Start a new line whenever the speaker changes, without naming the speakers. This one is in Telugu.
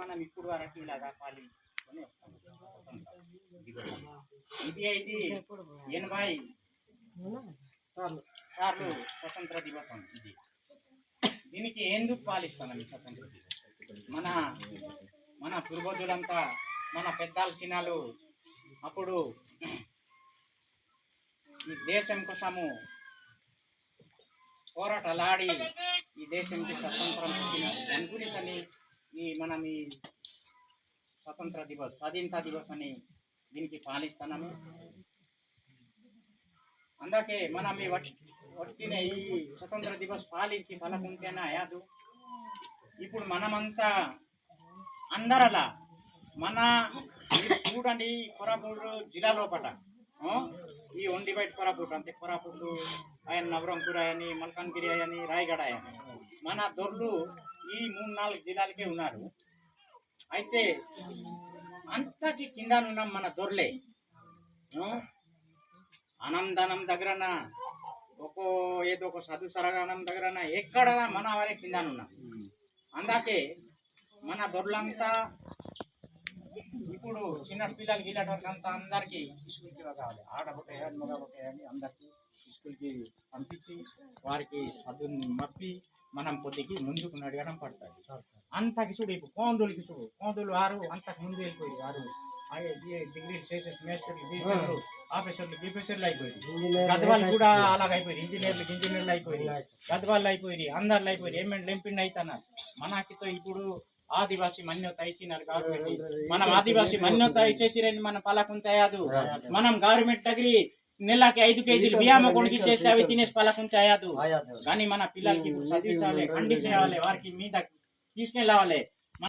మనం ఇప్పుడు వరకు ఇలాగా పాలించుకొని వస్తాం. ఇది అయితే 80 సార్లు స్వతంత్ర దివసం. ఇది దీనికి ఎందుకు పాలిస్తామండి స్వతంత్ర దివసం? మన పూర్వజులంతా మన పెద్దల సినాలు అప్పుడు ఈ దేశం కోసము పోరాటలాడి ఈ దేశానికి స్వతంత్రం ఇచ్చినారు. దాని గురించి ఈ స్వతంత్ర దివస్ స్వాధీనతా దివస్ అని దీనికి పాలిస్తున్నాము. అందుకే మనం ఈ వట్టినే ఈ స్వతంత్ర దివస్ పాలించి పలకుంటేనా యాదు. ఇప్పుడు మనమంతా అందరలా మన చూడండి, కొరాపూర్ జిల్లా లోపల ఈ ఒండిబైట్ కొరాపూర్ అంతే, కొరాపూర్ ఆయన నవరంపూర్ అని, మల్కాన్గిరి అని, రాయగడ అని మన దొర్లు ఈ 3-4 జిల్లాలకే ఉన్నారు. అయితే అంతకి కింద ఉన్నాం మన దొర్లే. ఆనందనం దగ్గరన ఏదో ఒక చదువు సరగానం దగ్గరన ఎక్కడనా మన వారే కింద ఉన్నాం. అందుకే మన దొర్లంతా ఇప్పుడు చిన్న పిల్లలకి ఇలాంటి వరకు అంతా అందరికీ స్కూల్కి కావాలి. ఆడబొట్టేయాలి, మగబొట్టేయాలి, అందరికీ స్కూల్కి పంపించి వారికి చదువుని మప్పి మనం కొద్దికి ముందుకు నడవడం పడుతుంది. అంతకి చూడు, ఇప్పుడు కోందులకి చూడు, కోందులు వారు అంతకు ముందు వెళ్ళిపోయి వారు డిగ్రీలు చేసేసి మేస్టర్లు, ఆఫీసర్లు, బీఫీసర్లు అయిపోయింది. గద్వాళ్ళు కూడా అలాగైపోయి, ఇంజనీర్లు అయిపోయి, గద్వాళ్ళు అయిపోయి, అందరు అయిపోయి, ఎంపీలు అవుతున్నారు. మనకితో ఇప్పుడు ఆదివాసీ మన్యత ఇచ్చినారు గవర్నమెంట్. మనం ఆదివాసీ మన్యత ఇచ్చేసిరని మనం పలకుంటాయాదు. మనం గవర్నమెంట్ డిగ్రీ నెలకి 5 కేజీలు బియ్యం కొనికి చేస్తే అవి తినేసి పలకుంటాయాదు. కానీ మన పిల్లలకి ఇప్పుడు చదివించాలి, ఖండించాలి, వారికి మీద తీసుకెళ్ళాలి.